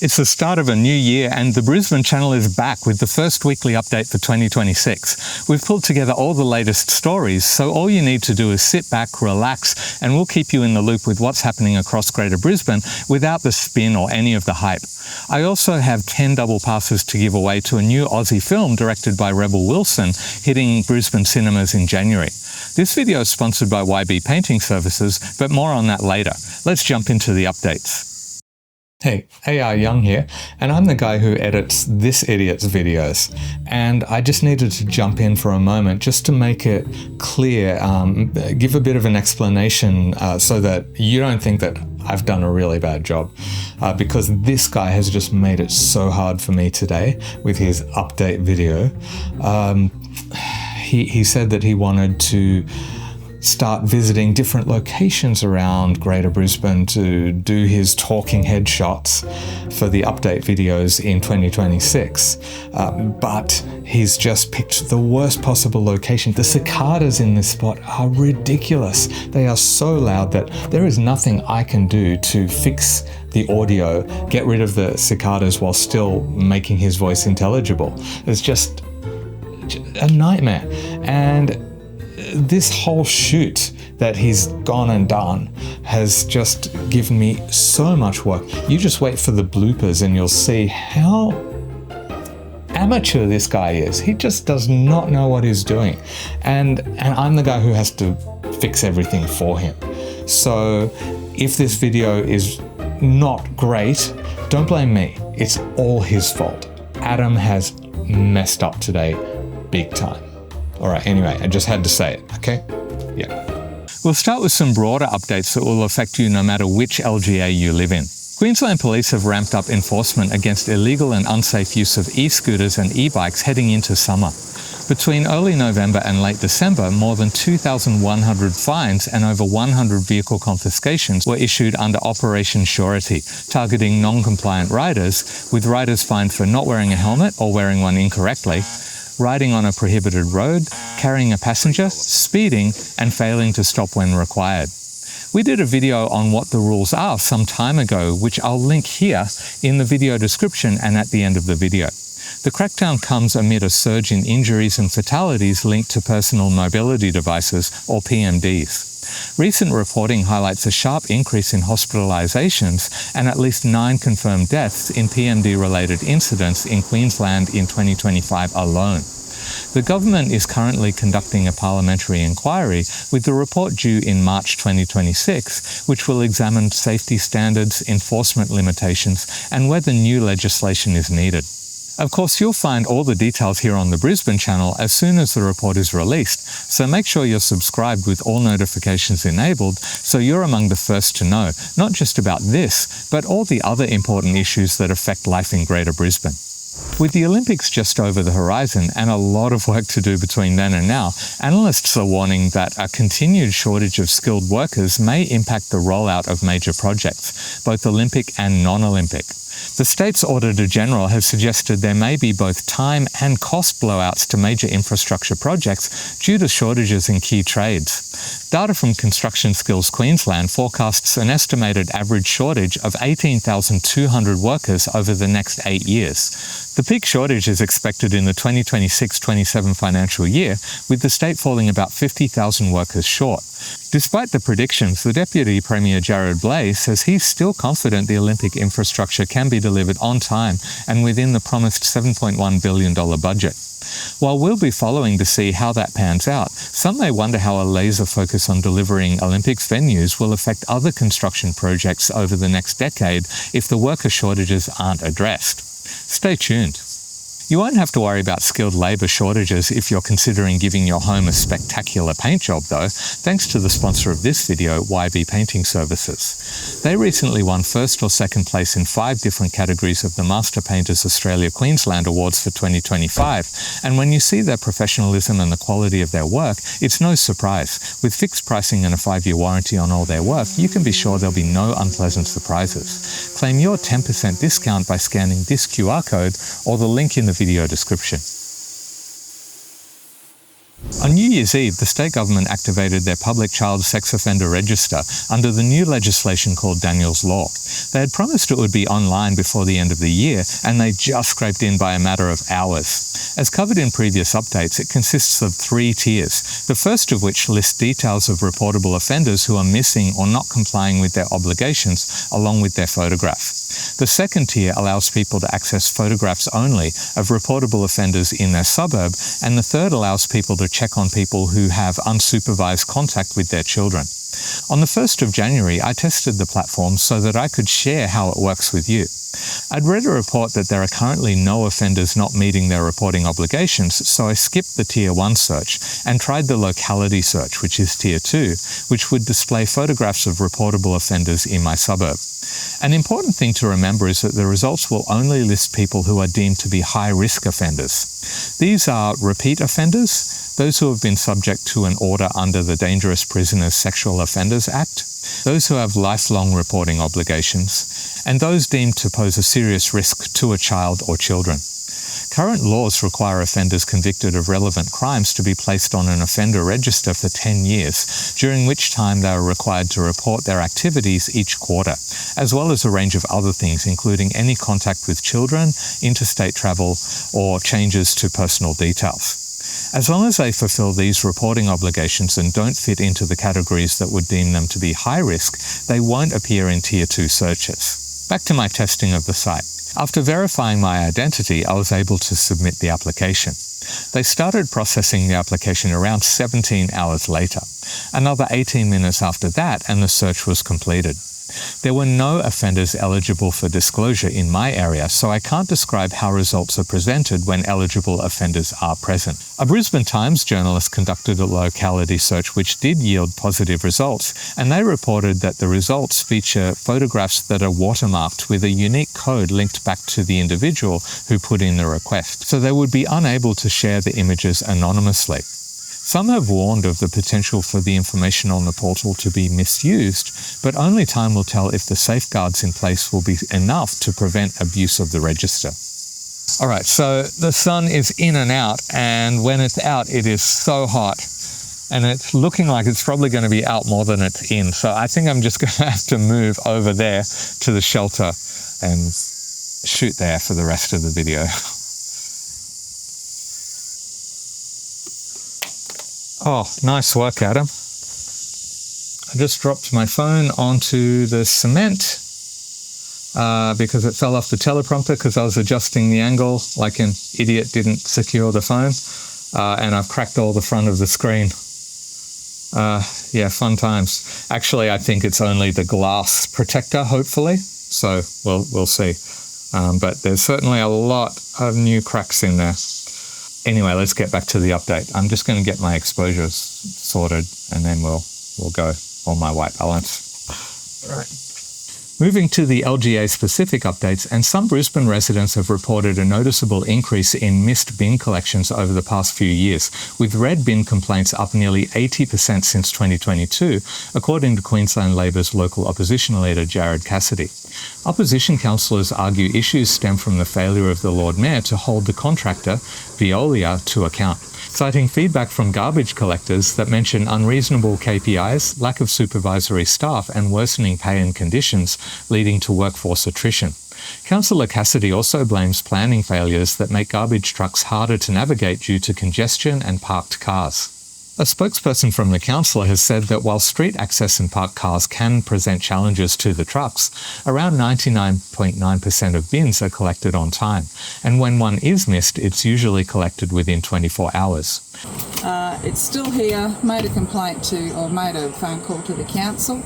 It's the start of a new year and the Brisbane Channel is back with the first weekly update for 2026. We've pulled together all the latest stories, so all you need to do is sit back, relax, and we'll keep you in the loop with what's happening across Greater Brisbane without the spin or any of the hype. I also have 10 double passes to give away to a new Aussie film directed by Rebel Wilson, hitting Brisbane cinemas in January. This video is sponsored by YB Painting Services, but more on that later. Let's jump into the updates. Hey, AR Young here, and I'm the guy who edits this idiot's videos. And I just needed to jump in for a moment just to make it clear, give a bit of an explanation so that you don't think that I've done a really bad job. Because this guy has just made it so hard for me today with his update video. He said that he wanted to start visiting different locations around Greater Brisbane to do his talking head shots for the update videos in 2026. But he's just picked the worst possible location. The cicadas in this spot are ridiculous. They are so loud that there is nothing I can do to fix the audio, get rid of the cicadas while still making his voice intelligible. It's just a nightmare. And this whole shoot that he's gone and done has just given me so much work. You just wait for the bloopers and you'll see how amateur this guy is. He just does not know what he's doing. And I'm the guy who has to fix everything for him. So if this video is not great, don't blame me. It's all his fault. Adam has messed up today big time. All right, anyway, I just had to say it, okay? Yeah. We'll start with some broader updates that will affect you no matter which LGA you live in. Queensland Police have ramped up enforcement against illegal and unsafe use of e-scooters and e-bikes heading into summer. Between early November and late December, more than 2,100 fines and over 100 vehicle confiscations were issued under Operation Surety, targeting non-compliant riders, with riders fined for not wearing a helmet or wearing one incorrectly, riding on a prohibited road, carrying a passenger, speeding, and failing to stop when required. We did a video on what the rules are some time ago, which I'll link here in the video description and at the end of the video. The crackdown comes amid a surge in injuries and fatalities linked to personal mobility devices, or PMDs. Recent reporting highlights a sharp increase in hospitalisations and at least 9 confirmed deaths in PMD-related incidents in Queensland in 2025 alone. The government is currently conducting a parliamentary inquiry, with the report due in March 2026, which will examine safety standards, enforcement limitations, and whether new legislation is needed. Of course, you'll find all the details here on the Brisbane Channel as soon as the report is released, so make sure you're subscribed with all notifications enabled so you're among the first to know, not just about this, but all the other important issues that affect life in Greater Brisbane. With the Olympics just over the horizon and a lot of work to do between then and now, analysts are warning that a continued shortage of skilled workers may impact the rollout of major projects, both Olympic and non-Olympic. The state's Auditor General has suggested there may be both time and cost blowouts to major infrastructure projects due to shortages in key trades. Data from Construction Skills Queensland forecasts an estimated average shortage of 18,200 workers over the next 8 years. The peak shortage is expected in the 2026-27 financial year, with the state falling about 50,000 workers short. Despite the predictions, the Deputy Premier Jared Blay says he's still confident the Olympic infrastructure can be delivered on time and within the promised $7.1 billion budget. While we'll be following to see how that pans out, some may wonder how a laser focus on delivering Olympics venues will affect other construction projects over the next decade if the worker shortages aren't addressed. Stay tuned. You won't have to worry about skilled labour shortages if you're considering giving your home a spectacular paint job though, thanks to the sponsor of this video, YB Painting Services. They recently won first or second place in 5 different categories of the Master Painters Australia Queensland Awards for 2025, and when you see their professionalism and the quality of their work, it's no surprise. With fixed pricing and a 5-year warranty on all their work, you can be sure there'll be no unpleasant surprises. Claim your 10% discount by scanning this QR code or the link in the video description. On New Year's Eve, the state government activated their public child sex offender register under the new legislation called Daniel's Law. They had promised it would be online before the end of the year, and they just scraped in by a matter of hours. As covered in previous updates, it consists of 3 tiers, the first of which lists details of reportable offenders who are missing or not complying with their obligations, along with their photograph. The second tier allows people to access photographs only of reportable offenders in their suburb, and the third allows people to check on people who have unsupervised contact with their children. On the 1st of January, I tested the platform so that I could share how it works with you. I'd read a report that there are currently no offenders not meeting their reporting obligations, so I skipped the Tier 1 search and tried the locality search, which is Tier 2, which would display photographs of reportable offenders in my suburb. An important thing to remember is that the results will only list people who are deemed to be high-risk offenders. These are repeat offenders, those who have been subject to an order under the Dangerous Prisoners Sexual Offenders Act, those who have lifelong reporting obligations, and those deemed to pose a serious risk to a child or children. Current laws require offenders convicted of relevant crimes to be placed on an offender register for 10 years, during which time they are required to report their activities each quarter, as well as a range of other things, including any contact with children, interstate travel, or changes to personal details. As long as they fulfill these reporting obligations and don't fit into the categories that would deem them to be high risk, they won't appear in Tier 2 searches. Back to my testing of the site. After verifying my identity, I was able to submit the application. They started processing the application around 17 hours later. Another 18 minutes after that, and the search was completed. There were no offenders eligible for disclosure in my area, so I can't describe how results are presented when eligible offenders are present. A Brisbane Times journalist conducted a locality search which did yield positive results, and they reported that the results feature photographs that are watermarked with a unique code linked back to the individual who put in the request, so they would be unable to share the images anonymously. Some have warned of the potential for the information on the portal to be misused, but only time will tell if the safeguards in place will be enough to prevent abuse of the register. All right, so the sun is in and out, and when it's out, it is so hot. And it's looking like it's probably going to be out more than it's in. So I think I'm just going to have to move over there to the shelter and shoot there for the rest of the video. Oh, nice work, Adam. I just dropped my phone onto the cement because it fell off the teleprompter because I was adjusting the angle like an idiot, didn't secure the phone, and I've cracked all the front of the screen. Yeah, fun times. Actually, I think it's only the glass protector, hopefully, so we'll see. But there's certainly a lot of new cracks in there. Anyway, let's get back to the update. I'm just going to get my exposures sorted and then we'll go on my white balance. All right. Moving to the LGA specific updates, and some Brisbane residents have reported a noticeable increase in missed bin collections over the past few years, with red bin complaints up nearly 80% since 2022, according to Queensland Labor's local opposition leader Jared Cassidy. Opposition councillors argue issues stem from the failure of the Lord Mayor to hold the contractor, Veolia, to account, citing feedback from garbage collectors that mention unreasonable KPIs, lack of supervisory staff and worsening pay and conditions, leading to workforce attrition. Councillor Cassidy also blames planning failures that make garbage trucks harder to navigate due to congestion and parked cars. A spokesperson from the council has said that while street access and parked cars can present challenges to the trucks, around 99.9% of bins are collected on time, and when one is missed, it's usually collected within 24 hours. It's still here, made a phone call to the council,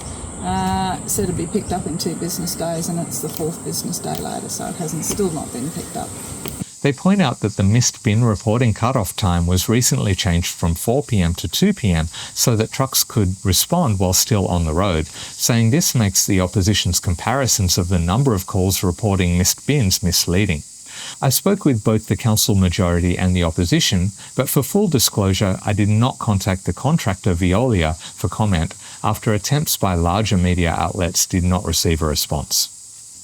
said it'd be picked up in 2 business days, and it's the 4th business day later, so it hasn't still not been picked up. They point out that the missed bin reporting cut-off time was recently changed from 4 p.m. to 2 p.m. so that trucks could respond while still on the road, saying this makes the opposition's comparisons of the number of calls reporting missed bins misleading. I spoke with both the council majority and the opposition, but for full disclosure, I did not contact the contractor Veolia for comment after attempts by larger media outlets did not receive a response.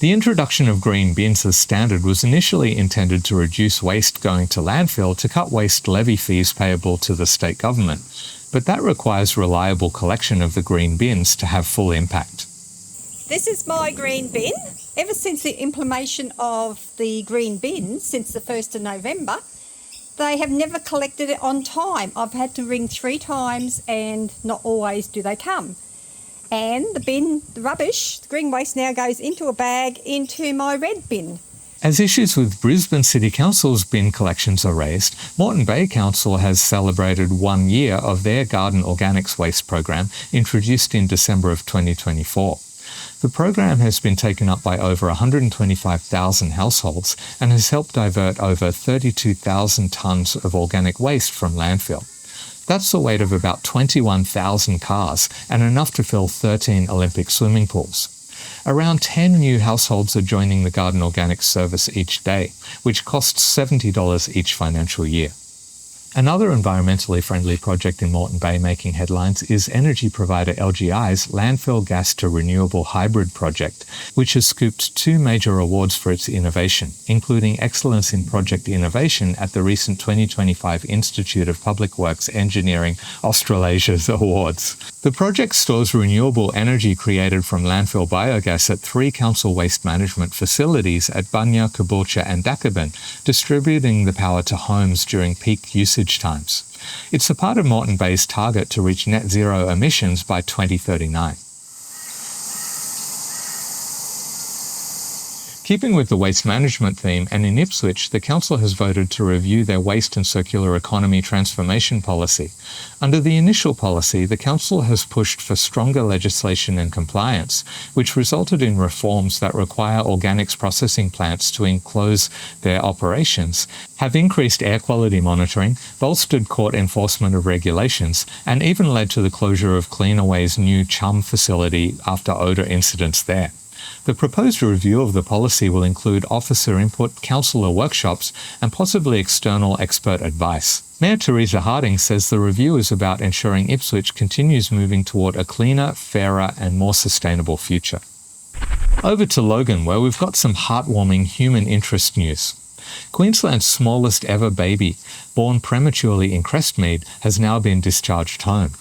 The introduction of green bins as standard was initially intended to reduce waste going to landfill to cut waste levy fees payable to the state government, but that requires reliable collection of the green bins to have full impact. This is my green bin. Ever since the implementation of the green bin, since the 1st of November, they have never collected it on time. I've had to ring 3 times and not always do they come. And the bin, the rubbish, the green waste now goes into a bag into my red bin. As issues with Brisbane City Council's bin collections are raised, Moreton Bay Council has celebrated 1 year of their garden organics waste program introduced in December of 2024. The program has been taken up by over 125,000 households and has helped divert over 32,000 tonnes of organic waste from landfill. That's the weight of about 21,000 cars and enough to fill 13 Olympic swimming pools. Around 10 new households are joining the Garden Organics service each day, which costs $70 each financial year. Another environmentally friendly project in Moreton Bay making headlines is energy provider LGI's landfill gas to renewable hybrid project, which has scooped 2 major awards for its innovation, including Excellence in Project Innovation at the recent 2025 Institute of Public Works Engineering Australasia's Awards. The project stores renewable energy created from landfill biogas at 3 council waste management facilities at Bunya, Caboolture and Dakaben, distributing the power to homes during peak usage times. It's a part of Moreton Bay's target to reach net zero emissions by 2039. Keeping with the waste management theme, and in Ipswich, the council has voted to review their waste and circular economy transformation policy. Under the initial policy, the council has pushed for stronger legislation and compliance, which resulted in reforms that require organics processing plants to enclose their operations, have increased air quality monitoring, bolstered court enforcement of regulations, and even led to the closure of Cleanaway's new Chum facility after odour incidents there. The proposed review of the policy will include officer input, councillor workshops, and possibly external expert advice. Mayor Teresa Harding says the review is about ensuring Ipswich continues moving toward a cleaner, fairer, and more sustainable future. Over to Logan, where we've got some heartwarming human interest news. Queensland's smallest ever baby, born prematurely in Crestmead, has now been discharged home.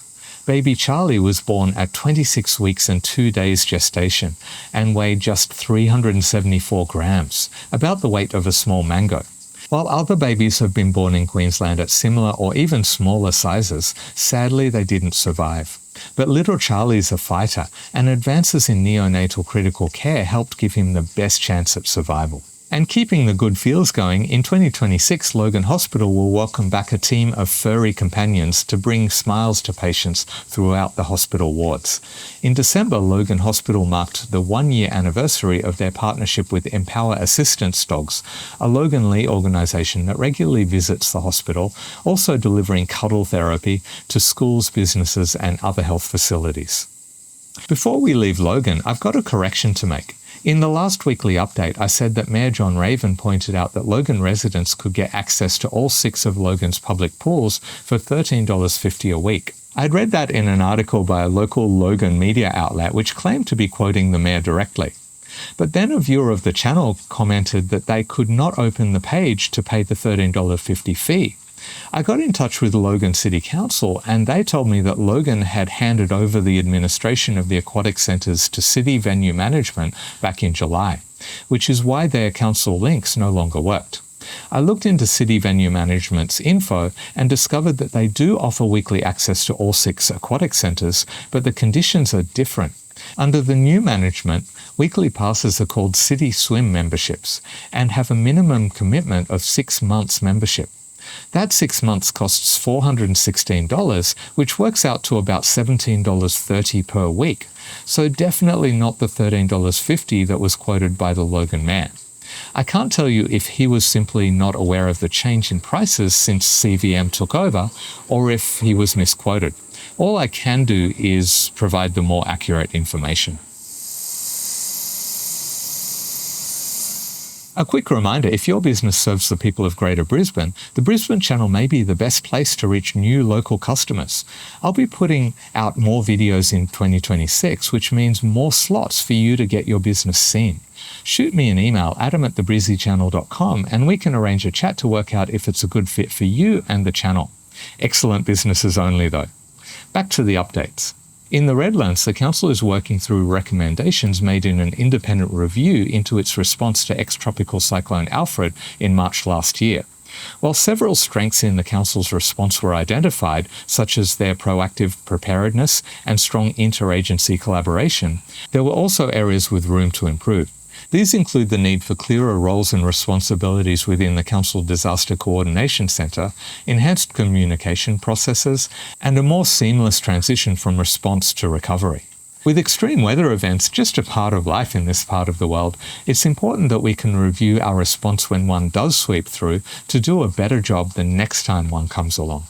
Baby Charlie was born at 26 weeks and 2 days gestation and weighed just 374 grams, about the weight of a small mango. While other babies have been born in Queensland at similar or even smaller sizes, sadly they didn't survive. But little Charlie's a fighter, and advances in neonatal critical care helped give him the best chance at survival. And keeping the good feels going, in 2026, Logan Hospital will welcome back a team of furry companions to bring smiles to patients throughout the hospital wards. In December, Logan Hospital marked the 1-year anniversary of their partnership with Empower Assistance Dogs, a Logan Lee organisation that regularly visits the hospital, also delivering cuddle therapy to schools, businesses and other health facilities. Before we leave Logan, I've got a correction to make. In the last weekly update, I said that Mayor John Raven pointed out that Logan residents could get access to all 6 of Logan's public pools for $13.50 a week. I'd read that in an article by a local Logan media outlet which claimed to be quoting the mayor directly. But then a viewer of the channel commented that they could not open the page to pay the $13.50 fee. I got in touch with Logan City Council and they told me that Logan had handed over the administration of the aquatic centres to City Venue Management back in July, which is why their council links no longer worked. I looked into City Venue Management's info and discovered that they do offer weekly access to all 6 aquatic centres, but the conditions are different. Under the new management, weekly passes are called City Swim memberships and have a minimum commitment of 6 months membership. That 6 months costs $416, which works out to about $17.30 per week, so definitely not the $13.50 that was quoted by the Logan mayor. I can't tell you if he was simply not aware of the change in prices since CVM took over, or if he was misquoted. All I can do is provide the more accurate information. A quick reminder, if your business serves the people of Greater Brisbane, the Brisbane Channel may be the best place to reach new local customers. I'll be putting out more videos in 2026, which means more slots for you to get your business seen. Shoot me an email, adam@thebrizzychannel.com, and we can arrange a chat to work out if it's a good fit for you and the channel. Excellent businesses only, though. Back to the updates. In the Redlands, the council is working through recommendations made in an independent review into its response to ex-tropical cyclone Alfred in March last year. While several strengths in the council's response were identified, such as their proactive preparedness and strong interagency collaboration, there were also areas with room to improve. These include the need for clearer roles and responsibilities within the Council Disaster Coordination Centre, enhanced communication processes, and a more seamless transition from response to recovery. With extreme weather events just a part of life in this part of the world, it's important that we can review our response when one does sweep through to do a better job the next time one comes along.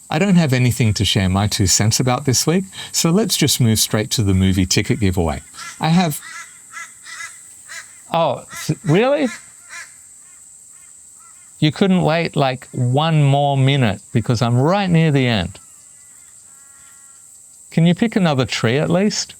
I don't have anything to share my 2 cents about this week, so let's just move straight to the movie ticket giveaway. Oh, really? You couldn't wait like 1 more minute because I'm right near the end. Can you pick another tree at least?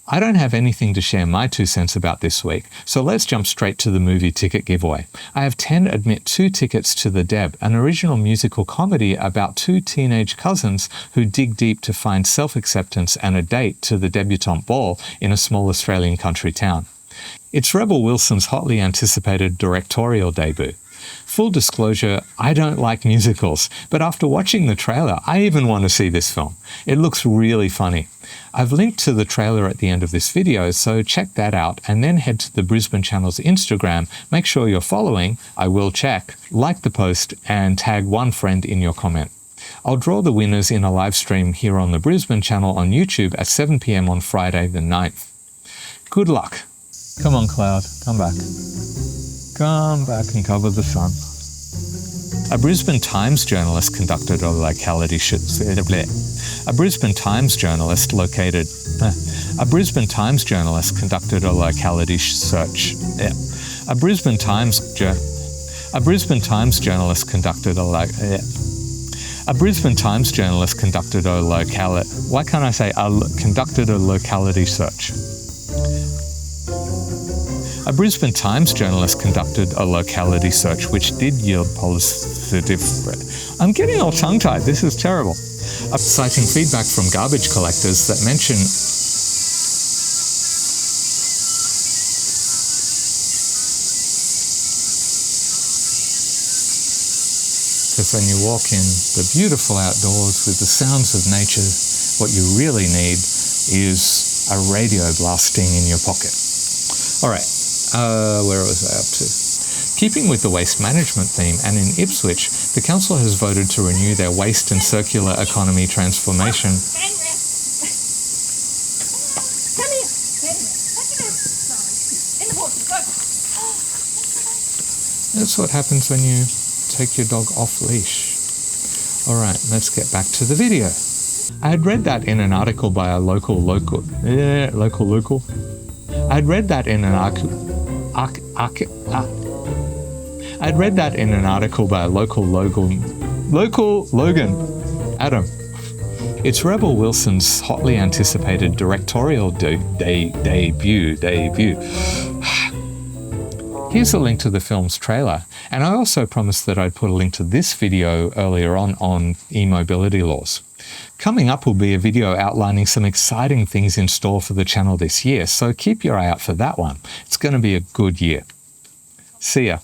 I don't have anything to share my 2 cents about this week, so let's jump straight to the movie ticket giveaway. I have 10 Admit 2 tickets to The Deb, an original musical comedy about 2 teenage cousins who dig deep to find self-acceptance and a date to the debutante ball in a small Australian country town. It's Rebel Wilson's hotly anticipated directorial debut. Full disclosure, I don't like musicals, but after watching the trailer, I even want to see this film. It looks really funny. I've linked to the trailer at the end of this video, so check that out and then head to the Brisbane Channel's Instagram, make sure you're following, I will check, like the post and tag one friend in your comment. I'll draw the winners in a live stream here on the Brisbane Channel on YouTube at 7 p.m. on Friday the 9th. Good luck. Come on, Cloud, come back. Come back and cover the sun. A Brisbane Times journalist conducted a locality search. A Brisbane Times journalist conducted a locality search. A Brisbane Times journalist conducted a locality search. A Brisbane Times journalist conducted a locality search which did yield positive. I'm getting all tongue-tied, this is terrible. Citing feedback from garbage collectors that mention because when you walk in the beautiful outdoors with the sounds of nature, what you really need is a radio blasting in your pocket. All right. Where was I up to? Keeping with the waste management theme, and in Ipswich, the council has voted to renew their waste and circular economy transformation. That's what happens when you take your dog off leash. All right, let's get back to the video. I had read that in an article by a local. I'd read that in an article by a local Logan. Adam. It's Rebel Wilson's hotly anticipated directorial debut. Here's a link to the film's trailer, and I also promised that I'd put a link to this video earlier on e-mobility laws. Coming up will be a video outlining some exciting things in store for the channel this year, so keep your eye out for that one. It's going to be a good year. See ya.